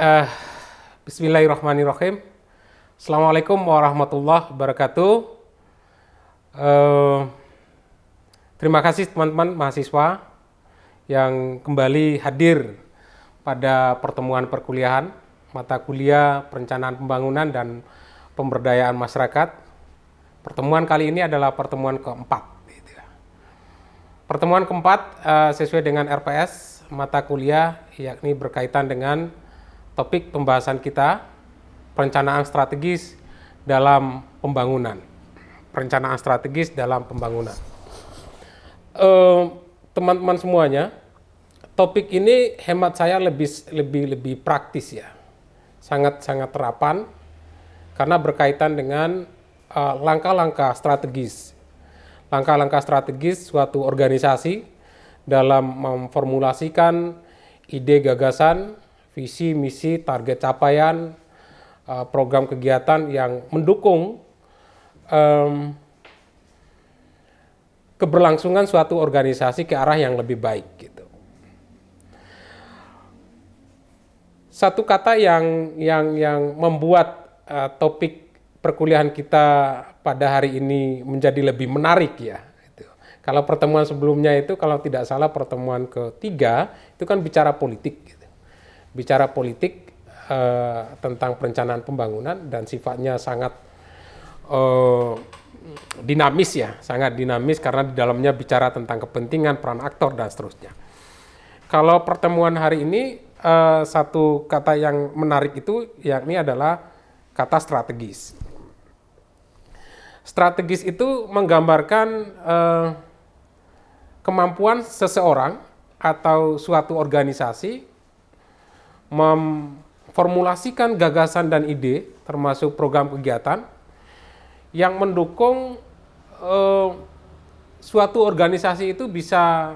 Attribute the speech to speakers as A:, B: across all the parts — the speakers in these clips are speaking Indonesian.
A: Eh, Bismillahirrahmanirrahim. Assalamualaikum warahmatullahi wabarakatuh. Eh, Terima kasih teman-teman mahasiswa yang kembali hadir pada pertemuan perkuliahan mata kuliah perencanaan pembangunan dan pemberdayaan masyarakat. Pertemuan kali ini adalah pertemuan keempat. Pertemuan keempat sesuai dengan RPS mata kuliah, yakni berkaitan dengan topik pembahasan kita, perencanaan strategis dalam pembangunan. Perencanaan strategis dalam pembangunan. Teman-teman semuanya, topik ini hemat saya lebih praktis ya, sangat terapan karena berkaitan dengan langkah-langkah strategis suatu organisasi dalam memformulasikan ide gagasan, visi, misi, target capaian, program kegiatan yang mendukung keberlangsungan suatu organisasi ke arah yang lebih baik gitu. Satu kata yang membuat topik perkuliahan kita pada hari ini menjadi lebih menarik ya. Kalau pertemuan sebelumnya itu kalau tidak salah pertemuan ketiga itu kan bicara politik gitu. Bicara politik tentang perencanaan pembangunan dan sifatnya sangat dinamis ya, sangat dinamis karena di dalamnya bicara tentang kepentingan, peran aktor dan seterusnya. Kalau pertemuan hari ini satu kata yang menarik itu yakni adalah kata strategis. Strategis itu menggambarkan kemampuan seseorang atau suatu organisasi memformulasikan gagasan dan ide termasuk program kegiatan yang mendukung suatu organisasi itu bisa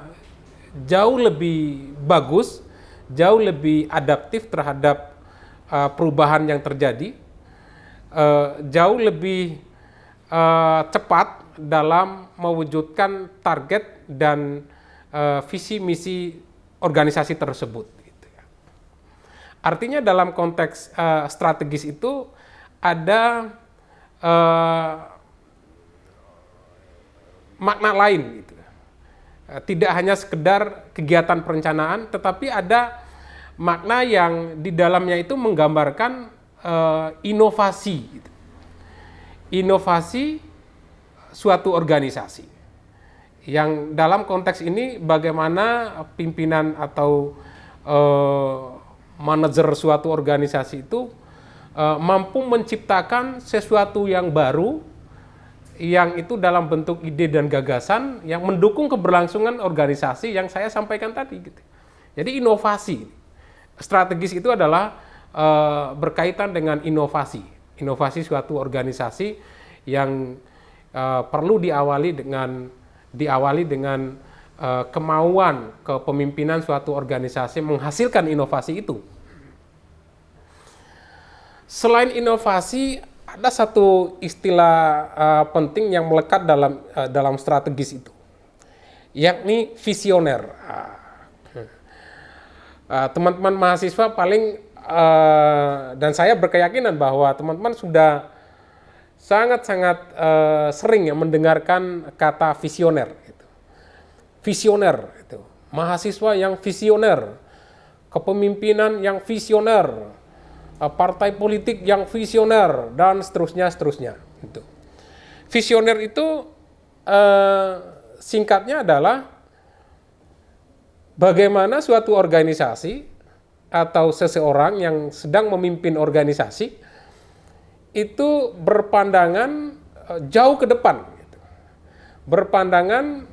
A: jauh lebih bagus, jauh lebih adaptif terhadap perubahan yang terjadi, jauh lebih cepat dalam mewujudkan target dan visi misi organisasi tersebut. Gitu ya. Artinya dalam konteks strategis itu ada makna lain gitu. Tidak hanya sekedar kegiatan perencanaan, tetapi ada makna yang di dalamnya itu menggambarkan inovasi gitu. Inovasi suatu organisasi yang dalam konteks ini bagaimana pimpinan atau manajer suatu organisasi itu mampu menciptakan sesuatu yang baru yang itu dalam bentuk ide dan gagasan yang mendukung keberlangsungan organisasi yang saya sampaikan tadi gitu. Jadi inovasi strategis itu adalah berkaitan dengan inovasi suatu organisasi yang perlu diawali dengan kemauan kepemimpinan suatu organisasi menghasilkan inovasi itu. Selain inovasi, ada satu istilah penting yang melekat dalam strategis itu, yakni visioner. Teman-teman mahasiswa paling dan saya berkeyakinan bahwa teman-teman sudah sangat sering ya mendengarkan kata visioner. Visioner itu mahasiswa yang visioner, kepemimpinan yang visioner, partai politik yang visioner dan seterusnya. Gitu. Visioner itu singkatnya adalah bagaimana suatu organisasi atau seseorang yang sedang memimpin organisasi itu berpandangan jauh ke depan, gitu. Berpandangan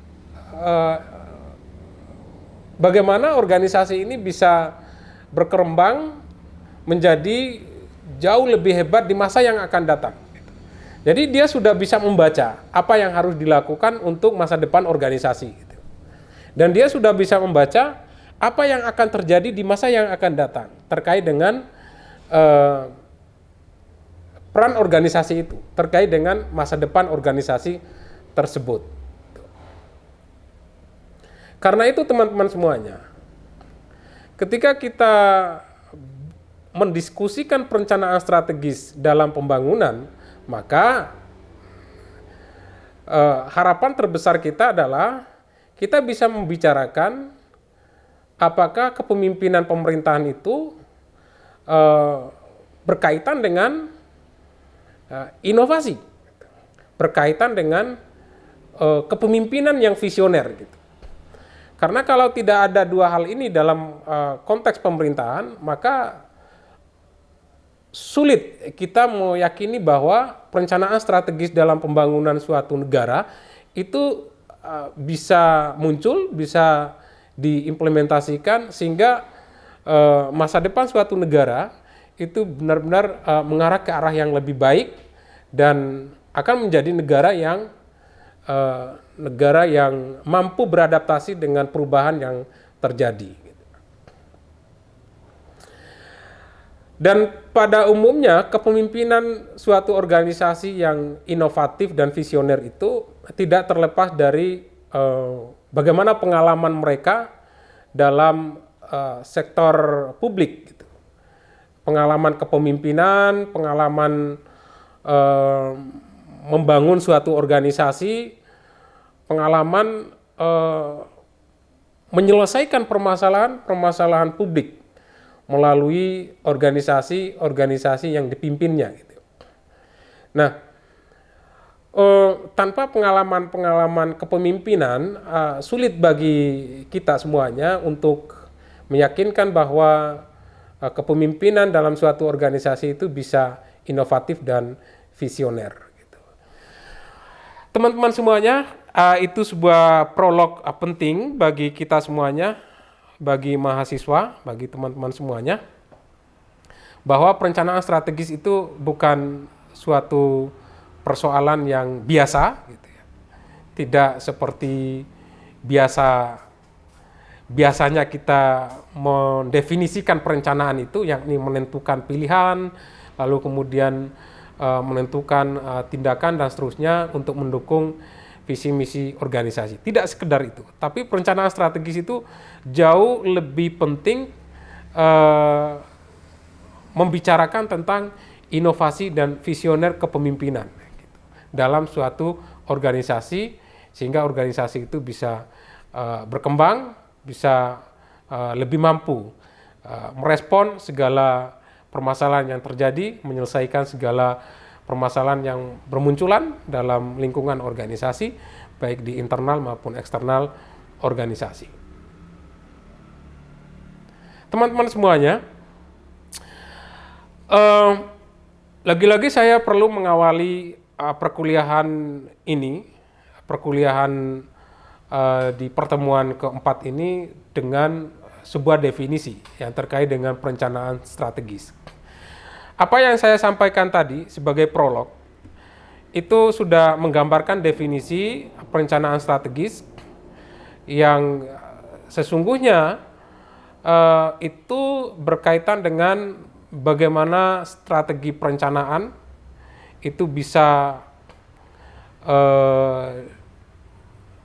A: bagaimana organisasi ini bisa berkembang menjadi jauh lebih hebat di masa yang akan datang. Jadi dia sudah bisa membaca apa yang harus dilakukan untuk masa depan organisasi. Dan dia sudah bisa membaca apa yang akan terjadi di masa yang akan datang terkait dengan peran organisasi itu, terkait dengan masa depan organisasi tersebut. Karena itu teman-teman semuanya, ketika kita mendiskusikan perencanaan strategis dalam pembangunan, maka harapan terbesar kita adalah kita bisa membicarakan apakah kepemimpinan pemerintahan itu berkaitan dengan inovasi, berkaitan dengan kepemimpinan yang visioner gitu. Karena kalau tidak ada dua hal ini dalam konteks pemerintahan, maka sulit kita meyakini bahwa perencanaan strategis dalam pembangunan suatu negara itu bisa muncul, bisa diimplementasikan sehingga masa depan suatu negara itu benar-benar mengarah ke arah yang lebih baik dan akan menjadi negara yang mampu beradaptasi dengan perubahan yang terjadi. Dan pada umumnya kepemimpinan suatu organisasi yang inovatif dan visioner itu tidak terlepas dari bagaimana pengalaman mereka dalam sektor publik. Gitu. Pengalaman kepemimpinan, pengalaman membangun suatu organisasi, pengalaman menyelesaikan permasalahan publik melalui organisasi yang dipimpinnya. Gitu. Nah, tanpa pengalaman kepemimpinan, sulit bagi kita semuanya untuk meyakinkan bahwa kepemimpinan dalam suatu organisasi itu bisa inovatif dan visioner. Gitu. Teman-teman semuanya, itu sebuah prolog penting bagi kita semuanya, bagi mahasiswa, bagi teman-teman semuanya, bahwa perencanaan strategis itu bukan suatu persoalan yang biasa, gitu ya. Tidak seperti biasanya kita mendefinisikan perencanaan itu, yakni menentukan pilihan, lalu kemudian menentukan tindakan dan seterusnya untuk mendukung visi misi organisasi. Tidak sekedar itu, tapi perencanaan strategis itu jauh lebih penting membicarakan tentang inovasi dan visioner kepemimpinan gitu, dalam suatu organisasi, sehingga organisasi itu bisa berkembang, bisa lebih mampu merespon segala permasalahan yang terjadi, menyelesaikan segala permasalahan yang bermunculan dalam lingkungan organisasi, baik di internal maupun eksternal organisasi. Teman-teman semuanya, lagi-lagi saya perlu mengawali perkuliahan di pertemuan keempat ini dengan sebuah definisi yang terkait dengan perencanaan strategis. Apa yang saya sampaikan tadi sebagai prolog itu sudah menggambarkan definisi perencanaan strategis yang sesungguhnya itu berkaitan dengan bagaimana strategi perencanaan itu bisa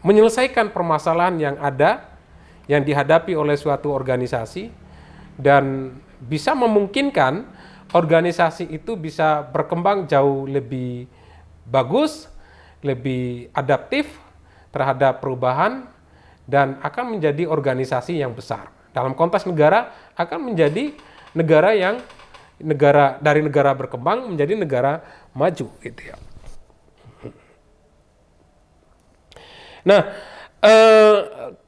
A: menyelesaikan permasalahan yang ada, yang dihadapi oleh suatu organisasi, dan bisa memungkinkan organisasi itu bisa berkembang jauh lebih bagus, lebih adaptif terhadap perubahan, dan akan menjadi organisasi yang besar. Dalam konteks negara, akan menjadi dari negara berkembang menjadi negara maju, gitu ya. Nah,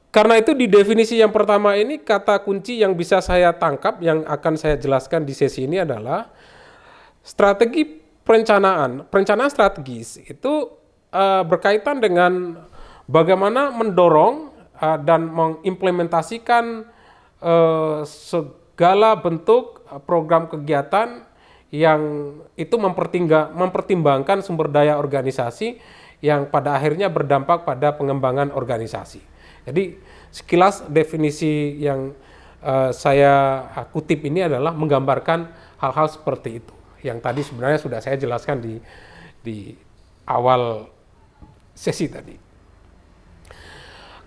A: karena itu di definisi yang pertama ini, kata kunci yang bisa saya tangkap, yang akan saya jelaskan di sesi ini adalah strategi perencanaan strategis itu berkaitan dengan bagaimana mendorong dan mengimplementasikan segala bentuk program kegiatan yang itu mempertimbangkan sumber daya organisasi yang pada akhirnya berdampak pada pengembangan organisasi. Jadi sekilas definisi yang saya kutip ini adalah menggambarkan hal-hal seperti itu, yang tadi sebenarnya sudah saya jelaskan di awal sesi tadi.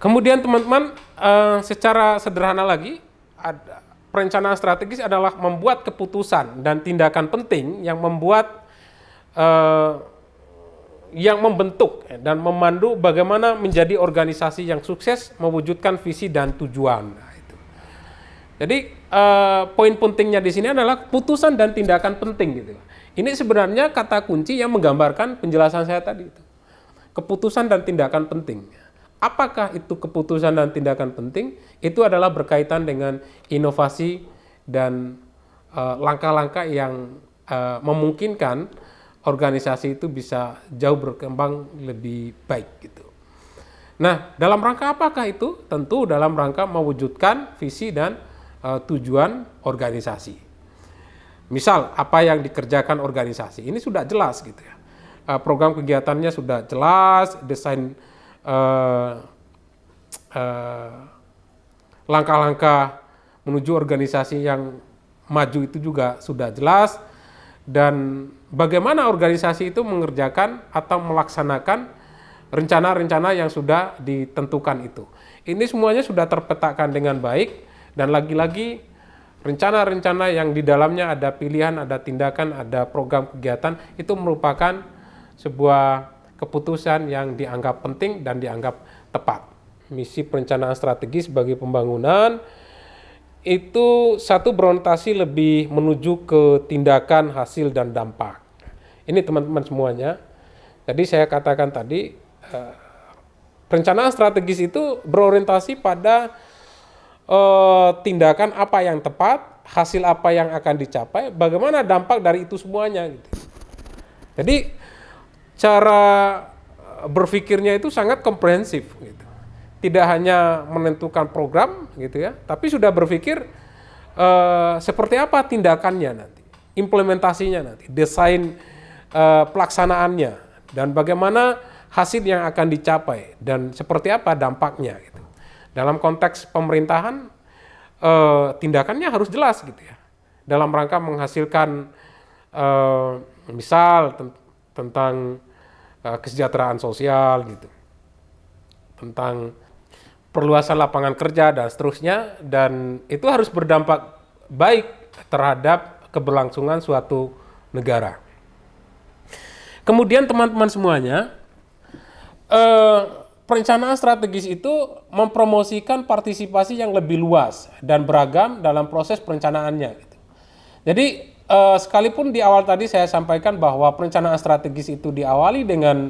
A: Kemudian teman-teman, secara sederhana lagi, perencanaan strategis adalah membuat keputusan dan tindakan penting yang yang membentuk dan memandu bagaimana menjadi organisasi yang sukses mewujudkan visi dan tujuan. Nah, itu. Jadi poin pentingnya di sini adalah keputusan dan tindakan penting gitu. Ini sebenarnya kata kunci yang menggambarkan penjelasan saya tadi itu. Keputusan dan tindakan penting. Apakah itu keputusan dan tindakan penting? Itu adalah berkaitan dengan inovasi dan langkah-langkah yang memungkinkan organisasi itu bisa jauh berkembang lebih baik gitu. Nah, dalam rangka apakah itu? Tentu dalam rangka mewujudkan visi dan tujuan organisasi. Misal apa yang dikerjakan organisasi ini sudah jelas gitu ya. Program kegiatannya sudah jelas, desain langkah-langkah menuju organisasi yang maju itu juga sudah jelas, dan bagaimana organisasi itu mengerjakan atau melaksanakan rencana-rencana yang sudah ditentukan itu. Ini semuanya sudah terpetakan dengan baik, dan lagi-lagi rencana-rencana yang di dalamnya ada pilihan, ada tindakan, ada program kegiatan itu merupakan sebuah keputusan yang dianggap penting dan dianggap tepat. Misi perencanaan strategis bagi pembangunan itu satu berorientasi lebih menuju ke tindakan, hasil, dan dampak. Ini teman-teman semuanya. Jadi saya katakan tadi, perencanaan strategis itu berorientasi pada tindakan apa yang tepat, hasil apa yang akan dicapai, bagaimana dampak dari itu semuanya. Gitu. Jadi cara berpikirnya itu sangat komprehensif gitu. Tidak hanya menentukan program gitu ya, tapi sudah berpikir seperti apa tindakannya nanti, implementasinya nanti, desain pelaksanaannya, dan bagaimana hasil yang akan dicapai dan seperti apa dampaknya gitu. Dalam konteks pemerintahan tindakannya harus jelas gitu ya. Dalam rangka menghasilkan misal tentang kesejahteraan sosial gitu, tentang perluasan lapangan kerja dan seterusnya, dan itu harus berdampak baik terhadap keberlangsungan suatu negara. Kemudian teman-teman semuanya, perencanaan strategis itu mempromosikan partisipasi yang lebih luas dan beragam dalam proses perencanaannya gitu. Jadi sekalipun di awal tadi saya sampaikan bahwa perencanaan strategis itu diawali dengan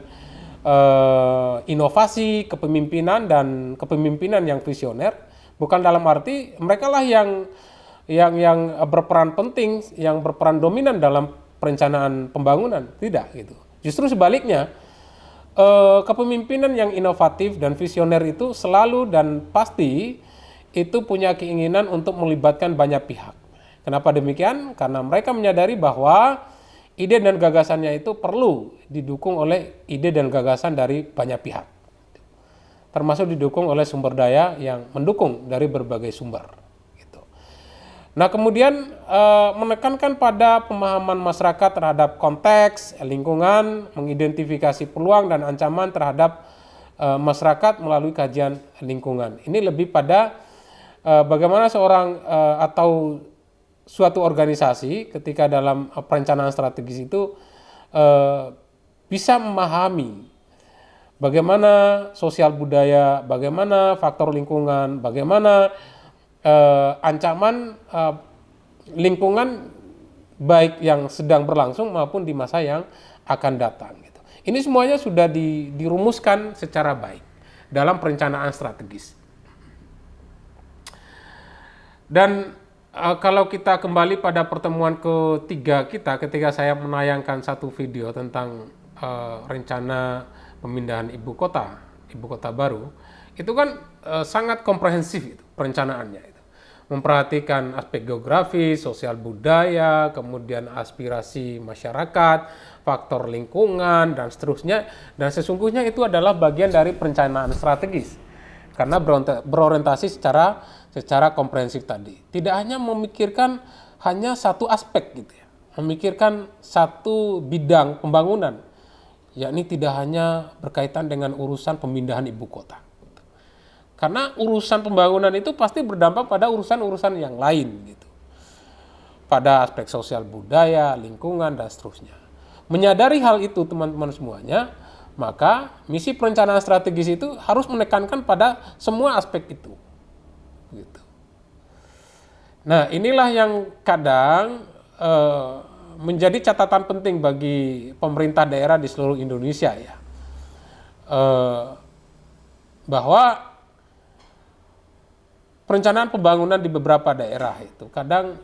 A: inovasi, kepemimpinan, dan kepemimpinan yang visioner, bukan dalam arti mereka lah yang berperan penting, yang berperan dominan dalam perencanaan pembangunan, tidak gitu. Justru sebaliknya, kepemimpinan yang inovatif dan visioner itu selalu dan pasti itu punya keinginan untuk melibatkan banyak pihak. Kenapa demikian? Karena mereka menyadari bahwa ide dan gagasannya itu perlu didukung oleh ide dan gagasan dari banyak pihak. Termasuk didukung oleh sumber daya yang mendukung dari berbagai sumber. Gitu. Nah kemudian menekankan pada pemahaman masyarakat terhadap konteks, lingkungan, mengidentifikasi peluang dan ancaman terhadap masyarakat melalui kajian lingkungan. Ini lebih pada bagaimana seorang atau suatu organisasi ketika dalam perencanaan strategis itu bisa memahami bagaimana sosial budaya, bagaimana faktor lingkungan, bagaimana ancaman lingkungan baik yang sedang berlangsung maupun di masa yang akan datang. Gitu. Ini semuanya sudah dirumuskan secara baik dalam perencanaan strategis. Dan kalau kita kembali pada pertemuan ketiga kita, ketika saya menayangkan satu video tentang rencana pemindahan ibu kota baru, itu kan sangat komprehensif itu perencanaannya itu. Memperhatikan aspek geografis, sosial budaya, kemudian aspirasi masyarakat, faktor lingkungan, dan seterusnya. Dan sesungguhnya itu adalah bagian dari perencanaan strategis. Karena berorientasi secara komprehensif tadi. Tidak hanya memikirkan hanya satu aspek gitu ya. Memikirkan satu bidang pembangunan, yakni tidak hanya berkaitan dengan urusan pemindahan ibu kota. Karena urusan pembangunan itu pasti berdampak pada urusan-urusan yang lain gitu. Pada aspek sosial budaya, lingkungan, dan seterusnya. Menyadari hal itu teman-teman semuanya, maka misi perencanaan strategis itu harus menekankan pada semua aspek itu. Gitu. Nah, inilah yang kadang menjadi catatan penting bagi pemerintah daerah di seluruh Indonesia ya. Bahwa perencanaan pembangunan di beberapa daerah itu kadang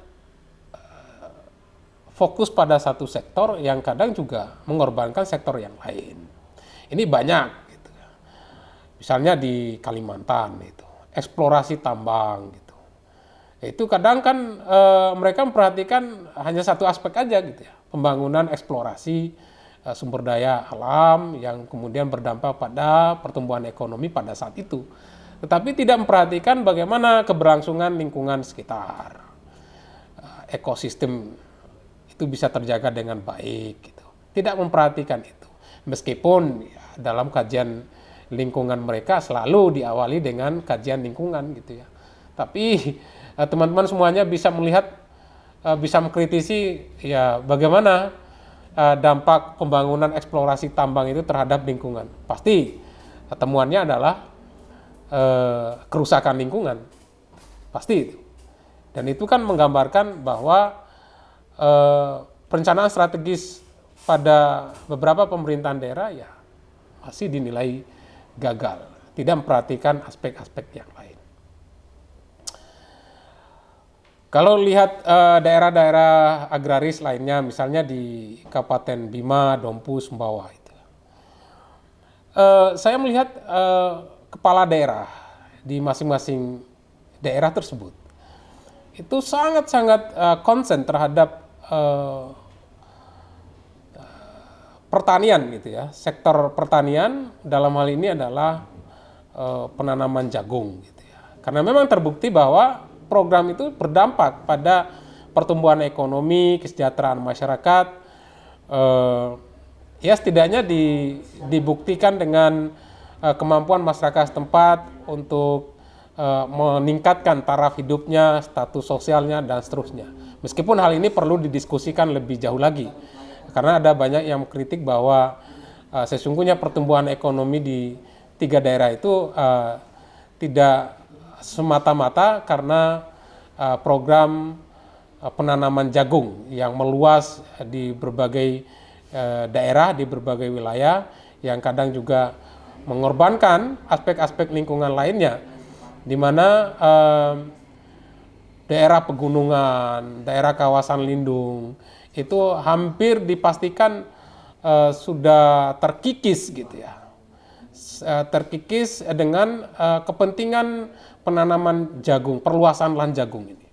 A: fokus pada satu sektor yang kadang juga mengorbankan sektor yang lain. Ini banyak gitu. Misalnya di Kalimantan itu, eksplorasi tambang gitu. Itu kadang kan mereka memperhatikan hanya satu aspek aja gitu ya. Pembangunan eksplorasi sumber daya alam yang kemudian berdampak pada pertumbuhan ekonomi pada saat itu. Tetapi tidak memperhatikan bagaimana keberlangsungan lingkungan sekitar. Ekosistem itu bisa terjaga dengan baik gitu. Tidak memperhatikan itu. Meskipun ya, dalam kajian lingkungan mereka selalu diawali dengan kajian lingkungan gitu ya. Tapi teman-teman semuanya bisa melihat, bisa mengkritisi ya bagaimana dampak pembangunan eksplorasi tambang itu terhadap lingkungan. Pasti temuannya adalah kerusakan lingkungan. Pasti itu. Dan itu kan menggambarkan bahwa perencanaan strategis pada beberapa pemerintahan daerah ya masih dinilai gagal, tidak memperhatikan aspek-aspek yang lain. Kalau lihat daerah-daerah agraris lainnya, misalnya di Kabupaten Bima, Dompu, Sumbawa itu, saya melihat kepala daerah di masing-masing daerah tersebut itu sangat-sangat konsen terhadap pertanian gitu ya. Sektor pertanian dalam hal ini adalah penanaman jagung gitu ya. Karena memang terbukti bahwa program itu berdampak pada pertumbuhan ekonomi, kesejahteraan masyarakat. Ya setidaknya dibuktikan dengan kemampuan masyarakat setempat untuk meningkatkan taraf hidupnya, status sosialnya, dan seterusnya. Meskipun hal ini perlu didiskusikan lebih jauh lagi. Karena ada banyak yang mengkritik bahwa sesungguhnya pertumbuhan ekonomi di 3 daerah itu tidak semata-mata karena program penanaman jagung yang meluas di berbagai daerah, di berbagai wilayah, yang kadang juga mengorbankan aspek-aspek lingkungan lainnya, di mana daerah pegunungan, daerah kawasan lindung, itu hampir dipastikan sudah terkikis gitu ya. Terkikis dengan kepentingan penanaman jagung, perluasan lahan jagung ini.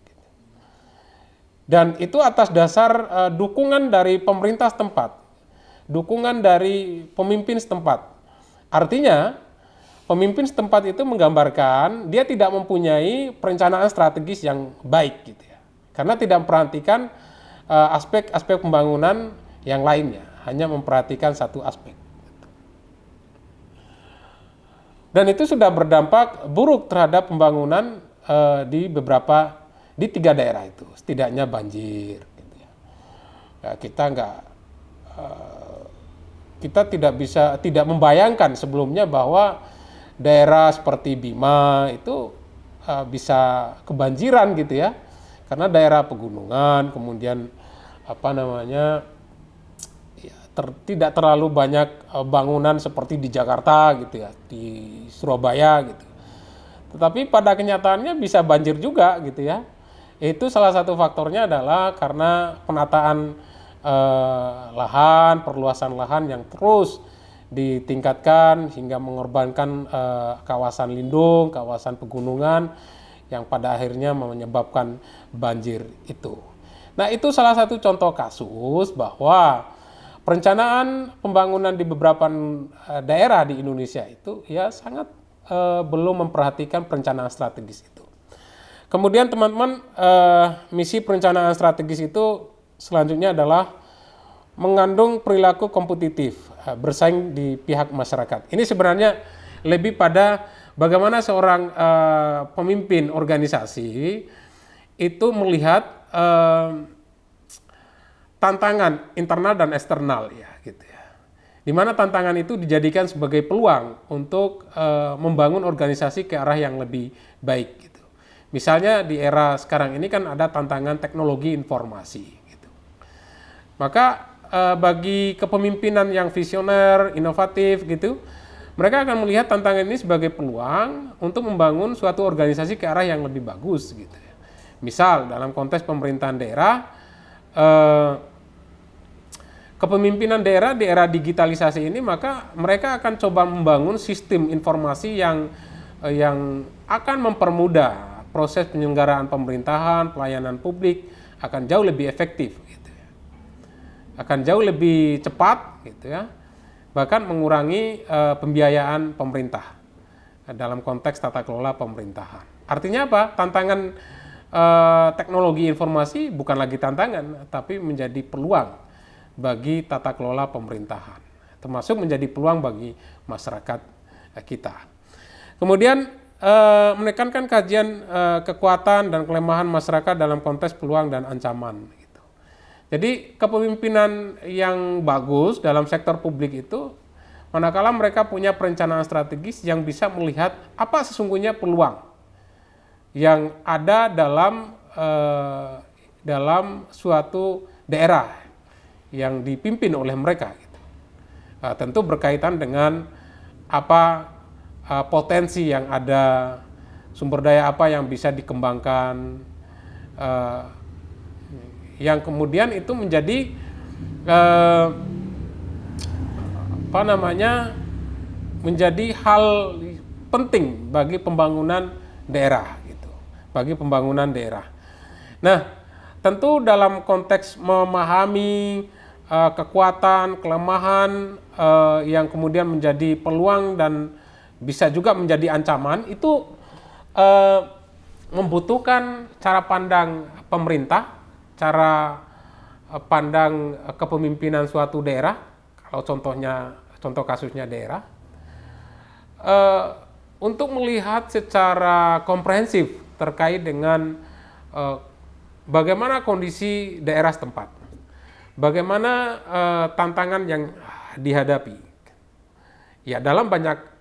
A: Dan itu atas dasar dukungan dari pemerintah setempat, dukungan dari pemimpin setempat. Artinya, pemimpin setempat itu menggambarkan dia tidak mempunyai perencanaan strategis yang baik gitu ya. Karena tidak memperhatikan aspek-aspek pembangunan yang lainnya, hanya memperhatikan satu aspek. Dan itu sudah berdampak buruk terhadap pembangunan di 3 daerah itu, setidaknya banjir. Gitu ya. Ya, kita tidak membayangkan sebelumnya bahwa daerah seperti Bima itu bisa kebanjiran gitu ya, karena daerah pegunungan, kemudian tidak terlalu banyak bangunan seperti di Jakarta gitu ya, di Surabaya gitu. Tetapi pada kenyataannya bisa banjir juga gitu ya. Itu salah satu faktornya adalah karena penataan lahan, perluasan lahan yang terus ditingkatkan hingga mengorbankan kawasan lindung, kawasan pegunungan yang pada akhirnya menyebabkan banjir itu. Nah, itu salah satu contoh kasus bahwa perencanaan pembangunan di beberapa daerah di Indonesia itu ya sangat belum memperhatikan perencanaan strategis itu. Kemudian teman-teman, misi perencanaan strategis itu selanjutnya adalah mengandung perilaku kompetitif, bersaing di pihak masyarakat. Ini sebenarnya lebih pada bagaimana seorang pemimpin organisasi itu melihat tantangan internal dan eksternal ya gitu ya. Di mana tantangan itu dijadikan sebagai peluang untuk membangun organisasi ke arah yang lebih baik gitu. Misalnya di era sekarang ini kan ada tantangan teknologi informasi gitu. Maka bagi kepemimpinan yang visioner, inovatif gitu, mereka akan melihat tantangan ini sebagai peluang untuk membangun suatu organisasi ke arah yang lebih bagus gitu. Misal dalam konteks pemerintahan daerah, kepemimpinan daerah di era digitalisasi ini, maka mereka akan coba membangun sistem informasi yang akan mempermudah proses penyelenggaraan pemerintahan, pelayanan publik akan jauh lebih efektif. Akan jauh lebih cepat gitu ya, bahkan mengurangi pembiayaan pemerintah dalam konteks tata kelola pemerintahan. Artinya apa? Tantangan teknologi informasi bukan lagi tantangan, tapi menjadi peluang bagi tata kelola pemerintahan, termasuk menjadi peluang bagi masyarakat kita. Kemudian menekankan kajian kekuatan dan kelemahan masyarakat dalam konteks peluang dan ancaman. Jadi kepemimpinan yang bagus dalam sektor publik itu manakala mereka punya perencanaan strategis yang bisa melihat apa sesungguhnya peluang yang ada dalam suatu daerah yang dipimpin oleh mereka. Tentu berkaitan dengan apa potensi yang ada, sumber daya apa yang bisa dikembangkan, yang kemudian itu menjadi menjadi hal penting bagi pembangunan daerah gitu, bagi pembangunan daerah. Nah, tentu dalam konteks memahami kekuatan, kelemahan yang kemudian menjadi peluang dan bisa juga menjadi ancaman, itu membutuhkan cara pandang pemerintah, cara pandang kepemimpinan suatu daerah, kalau contoh kasusnya daerah, untuk melihat secara komprehensif terkait dengan bagaimana kondisi daerah setempat, bagaimana tantangan yang dihadapi, ya dalam banyak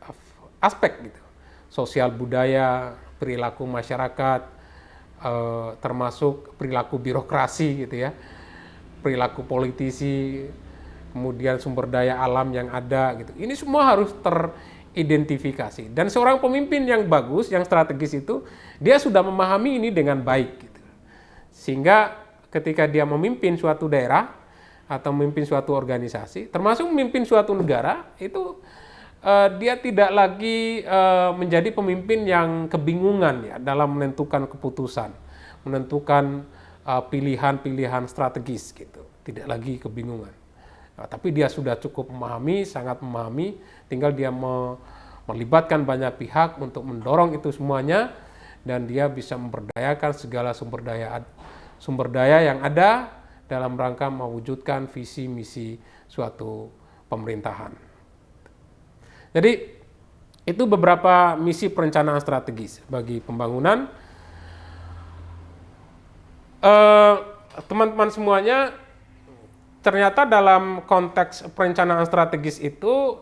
A: aspek gitu, sosial budaya, perilaku masyarakat, termasuk perilaku birokrasi gitu ya, perilaku politisi, kemudian sumber daya alam yang ada gitu. Ini semua harus teridentifikasi. Dan seorang pemimpin yang bagus, yang strategis itu, dia sudah memahami ini dengan baik gitu. Sehingga ketika dia memimpin suatu daerah atau memimpin suatu organisasi, termasuk memimpin suatu negara, itu dia tidak lagi menjadi pemimpin yang kebingungan ya dalam menentukan keputusan, menentukan pilihan-pilihan strategis gitu, tidak lagi kebingungan. Nah, tapi dia sudah cukup memahami, sangat memahami, tinggal dia melibatkan banyak pihak untuk mendorong itu semuanya, dan dia bisa memberdayakan segala sumber daya yang ada dalam rangka mewujudkan visi misi suatu pemerintahan. Jadi itu beberapa misi perencanaan strategis bagi pembangunan. Teman-teman semuanya, ternyata dalam konteks perencanaan strategis itu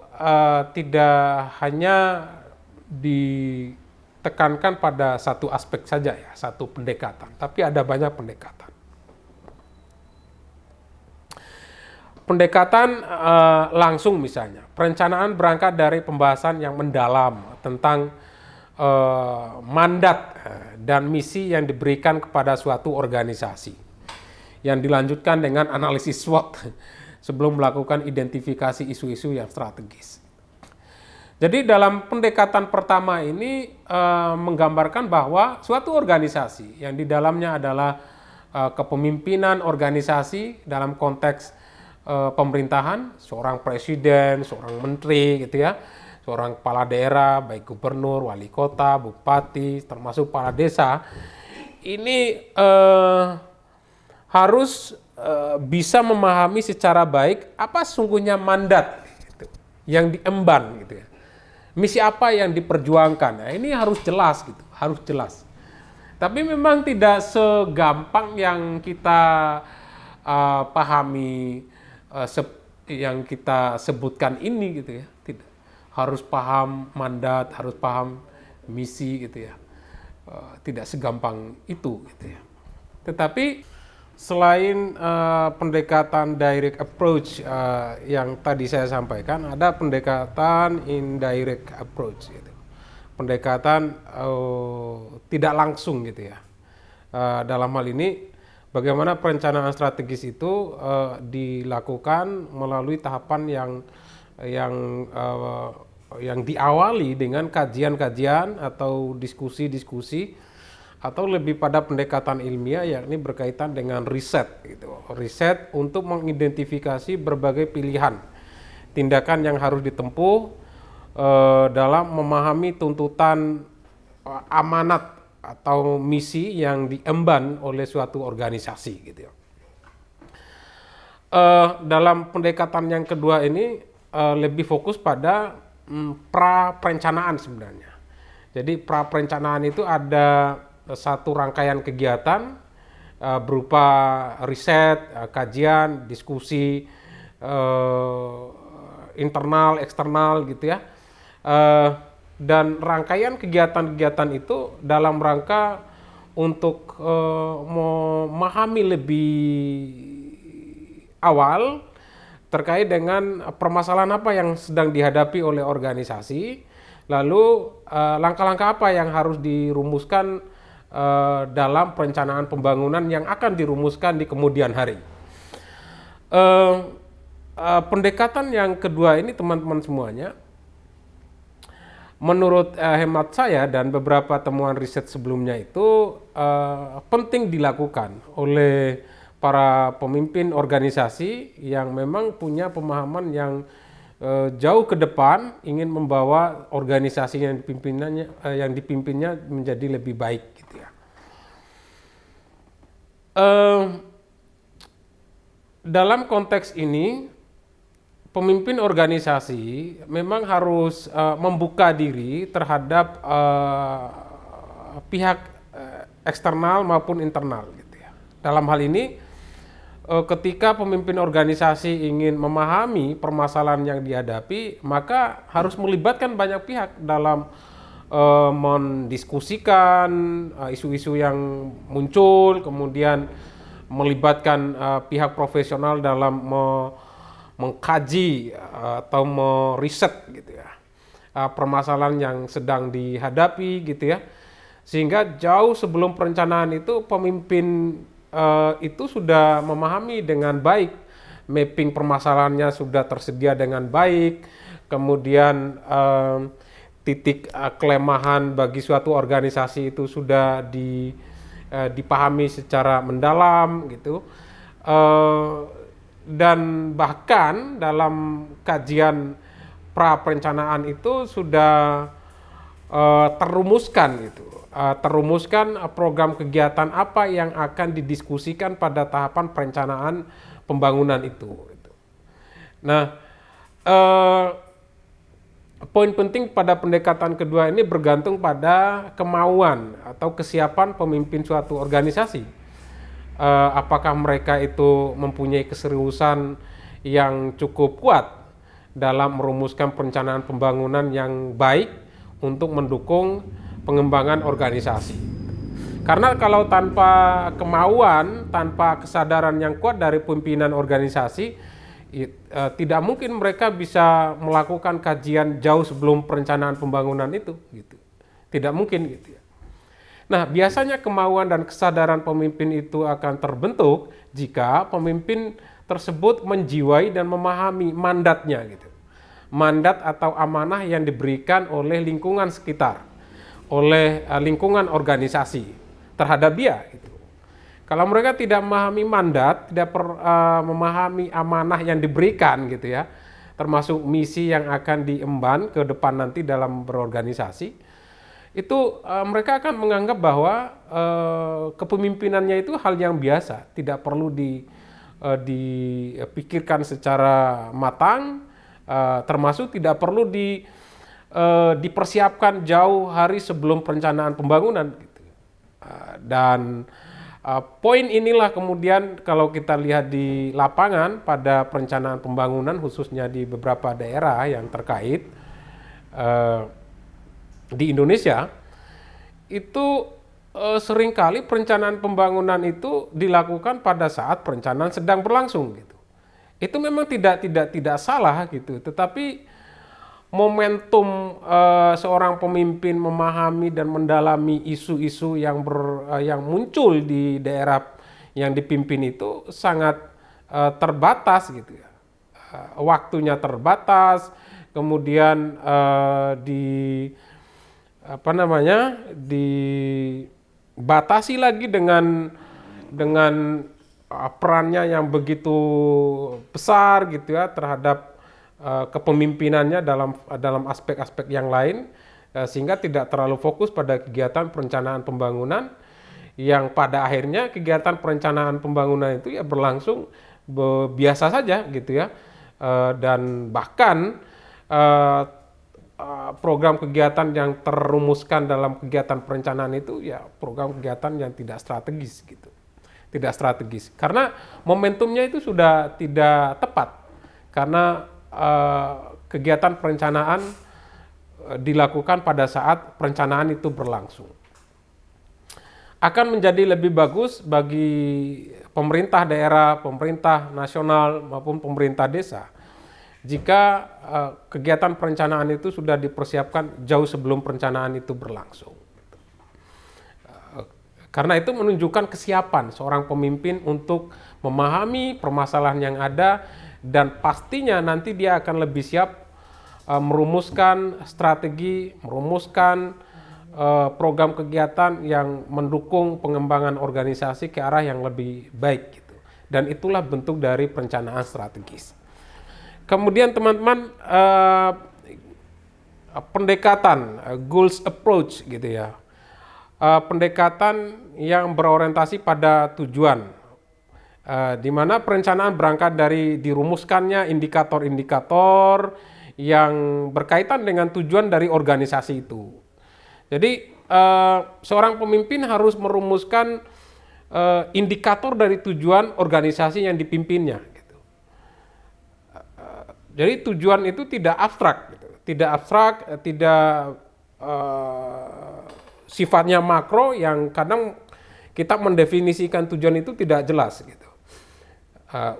A: tidak hanya ditekankan pada satu aspek saja ya, satu pendekatan, tapi ada banyak pendekatan. Pendekatan langsung misalnya, perencanaan berangkat dari pembahasan yang mendalam tentang mandat dan misi yang diberikan kepada suatu organisasi, yang dilanjutkan dengan analisis SWOT sebelum melakukan identifikasi isu-isu yang strategis. Jadi dalam pendekatan pertama ini menggambarkan bahwa suatu organisasi yang di dalamnya adalah kepemimpinan organisasi dalam konteks pemerintahan, seorang presiden, seorang menteri gitu ya, seorang kepala daerah, baik gubernur, wali kota, bupati, termasuk kepala desa, ini harus bisa memahami secara baik apa sesungguhnya mandat gitu, yang diemban gitu ya, misi apa yang diperjuangkan. Nah, ini harus jelas gitu, harus jelas. Tapi memang tidak segampang yang kita pahami, yang kita sebutkan ini gitu ya. Tidak. Harus paham mandat, harus paham misi gitu ya. Tidak segampang itu gitu ya. Tetapi selain pendekatan direct approach yang tadi saya sampaikan, ada pendekatan indirect approach gitu. Pendekatan tidak langsung gitu ya. Dalam hal ini bagaimana perencanaan strategis itu dilakukan melalui tahapan yang diawali dengan kajian-kajian atau diskusi-diskusi, atau lebih pada pendekatan ilmiah, yakni berkaitan dengan riset gitu. Riset untuk mengidentifikasi berbagai pilihan tindakan yang harus ditempuh dalam memahami tuntutan amanat atau misi yang diemban oleh suatu organisasi gitu ya. Dalam pendekatan yang kedua ini lebih fokus pada pra-perencanaan sebenarnya. Jadi pra-perencanaan itu ada satu rangkaian kegiatan berupa riset, kajian, diskusi internal, eksternal gitu ya. Dan rangkaian kegiatan-kegiatan itu dalam rangka untuk memahami lebih awal terkait dengan permasalahan apa yang sedang dihadapi oleh organisasi, lalu langkah-langkah apa yang harus dirumuskan dalam perencanaan pembangunan yang akan dirumuskan di kemudian hari. Pendekatan yang kedua ini teman-teman semuanya, menurut hemat saya dan beberapa temuan riset sebelumnya itu penting dilakukan oleh para pemimpin organisasi yang memang punya pemahaman yang jauh ke depan, ingin membawa organisasi yang dipimpinnya menjadi lebih baik gitu ya. Dalam konteks ini, pemimpin organisasi memang harus membuka diri terhadap pihak eksternal maupun internal gitu ya. Dalam hal ini, ketika pemimpin organisasi ingin memahami permasalahan yang dihadapi, maka harus melibatkan banyak pihak dalam mendiskusikan isu-isu yang muncul, kemudian melibatkan pihak profesional dalam mengkaji atau meriset gitu ya permasalahan yang sedang dihadapi gitu ya, sehingga jauh sebelum perencanaan itu pemimpin itu sudah memahami dengan baik, mapping permasalahannya sudah tersedia dengan baik, kemudian titik kelemahan bagi suatu organisasi itu sudah dipahami secara mendalam gitu. Dan bahkan dalam kajian pra perencanaan itu sudah terrumuskan gitu, terrumuskan program kegiatan apa yang akan didiskusikan pada tahapan perencanaan pembangunan itu. Nah, poin penting pada pendekatan kedua ini bergantung pada kemauan atau kesiapan pemimpin suatu organisasi. Apakah mereka itu mempunyai keseriusan yang cukup kuat dalam merumuskan perencanaan pembangunan yang baik untuk mendukung pengembangan organisasi. Karena kalau tanpa kemauan, tanpa kesadaran yang kuat dari pimpinan organisasi, tidak mungkin mereka bisa melakukan kajian jauh sebelum perencanaan pembangunan itu gitu. Tidak mungkin gitu ya. Nah, biasanya kemauan dan kesadaran pemimpin itu akan terbentuk jika pemimpin tersebut menjiwai dan memahami mandatnya gitu. Mandat atau amanah yang diberikan oleh lingkungan sekitar, oleh lingkungan organisasi terhadap dia gitu. Kalau mereka tidak memahami mandat, tidak memahami amanah yang diberikan gitu ya, termasuk misi yang akan diemban ke depan nanti dalam berorganisasi, itu mereka akan menganggap bahwa kepemimpinannya itu hal yang biasa, tidak perlu dipikirkan secara matang, termasuk tidak perlu dipersiapkan jauh hari sebelum perencanaan pembangunan gitu. Dan poin inilah kemudian kalau kita lihat di lapangan pada perencanaan pembangunan khususnya di beberapa daerah yang terkait di Indonesia itu seringkali perencanaan pembangunan itu dilakukan pada saat perencanaan sedang berlangsung gitu. Itu memang tidak salah gitu, tetapi momentum seorang pemimpin memahami dan mendalami isu-isu yang muncul di daerah yang dipimpin itu sangat terbatas gitu ya. Waktunya terbatas, kemudian dibatasi lagi dengan perannya yang begitu besar gitu ya terhadap kepemimpinannya dalam aspek-aspek yang lain, sehingga tidak terlalu fokus pada kegiatan perencanaan pembangunan yang pada akhirnya kegiatan perencanaan pembangunan itu ya berlangsung biasa saja gitu ya, dan bahkan program kegiatan yang terumuskan dalam kegiatan perencanaan itu ya program kegiatan yang tidak strategis gitu, tidak strategis karena momentumnya itu sudah tidak tepat karena kegiatan perencanaan dilakukan pada saat perencanaan itu berlangsung. Akan menjadi lebih bagus bagi pemerintah daerah, pemerintah nasional maupun pemerintah desa jika kegiatan perencanaan itu sudah dipersiapkan jauh sebelum perencanaan itu berlangsung. Karena itu menunjukkan kesiapan seorang pemimpin untuk memahami permasalahan yang ada dan pastinya nanti dia akan lebih siap merumuskan strategi, merumuskan program kegiatan yang mendukung pengembangan organisasi ke arah yang lebih baik gitu. Dan itulah bentuk dari perencanaan strategis. Kemudian teman-teman pendekatan goals approach gitu ya. Pendekatan yang berorientasi pada tujuan. Di mana perencanaan berangkat dari dirumuskannya indikator-indikator yang berkaitan dengan tujuan dari organisasi itu. Jadi seorang pemimpin harus merumuskan indikator dari tujuan organisasi yang dipimpinnya. Gitu. Jadi tujuan itu tidak abstrak, gitu. Tidak sifatnya makro yang kadang kita mendefinisikan tujuan itu tidak jelas gitu.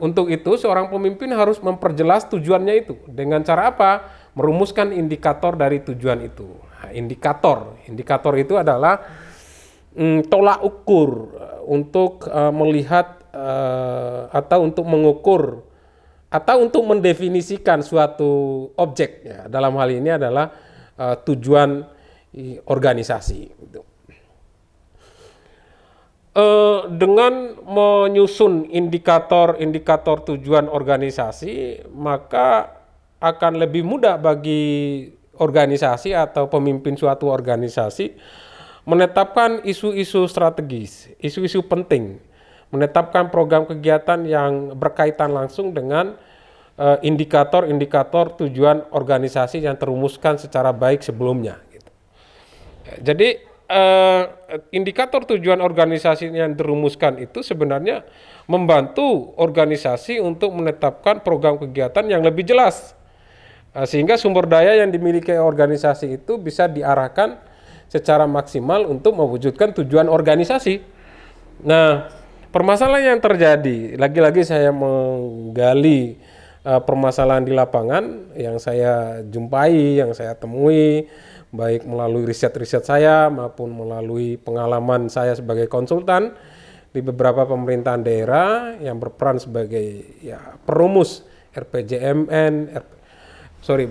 A: Untuk itu seorang pemimpin harus memperjelas tujuannya itu dengan cara apa? Merumuskan indikator dari tujuan itu. Nah, indikator itu adalah tolak ukur untuk melihat atau untuk mengukur atau untuk mendefinisikan suatu objek ya. Dalam hal ini adalah tujuan organisasi. Gitu. Dengan menyusun indikator tujuan organisasi, maka akan lebih mudah bagi organisasi atau pemimpin suatu organisasi menetapkan isu-isu strategis, isu-isu penting, menetapkan program kegiatan yang berkaitan langsung dengan indikator tujuan organisasi yang terumuskan secara baik sebelumnya. Gitu. Jadi indikator tujuan organisasi yang dirumuskan itu sebenarnya membantu organisasi untuk menetapkan program kegiatan yang lebih jelas sehingga sumber daya yang dimiliki organisasi itu bisa diarahkan secara maksimal untuk mewujudkan tujuan organisasi. Nah, permasalahan yang terjadi, lagi-lagi saya menggali permasalahan di lapangan yang saya jumpai, yang saya temui baik melalui riset-riset saya maupun melalui pengalaman saya sebagai konsultan di beberapa pemerintahan daerah yang berperan sebagai perumus RPJMN,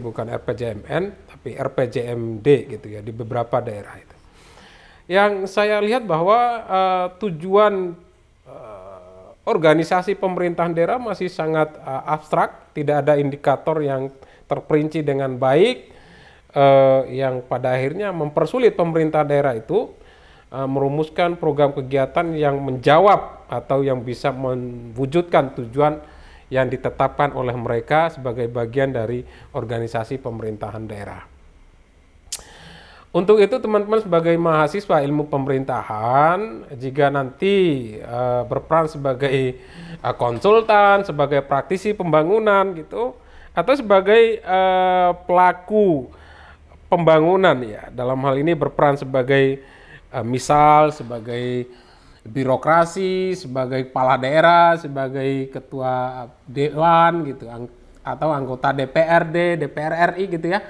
A: bukan RPJMN tapi RPJMD gitu ya di beberapa daerah itu. Yang saya lihat bahwa tujuan organisasi pemerintahan daerah masih sangat abstrak, tidak ada indikator yang terperinci dengan baik. Yang pada akhirnya mempersulit pemerintah daerah itu merumuskan program kegiatan yang menjawab atau yang bisa mewujudkan tujuan yang ditetapkan oleh mereka sebagai bagian dari organisasi pemerintahan daerah. Untuk itu teman-teman sebagai mahasiswa ilmu pemerintahan, jika nanti berperan sebagai konsultan, sebagai praktisi pembangunan gitu, atau sebagai pelaku pembangunan ya, dalam hal ini berperan sebagai misal sebagai birokrasi, sebagai kepala daerah, sebagai ketua dewan gitu, atau anggota DPRD, DPR RI gitu ya.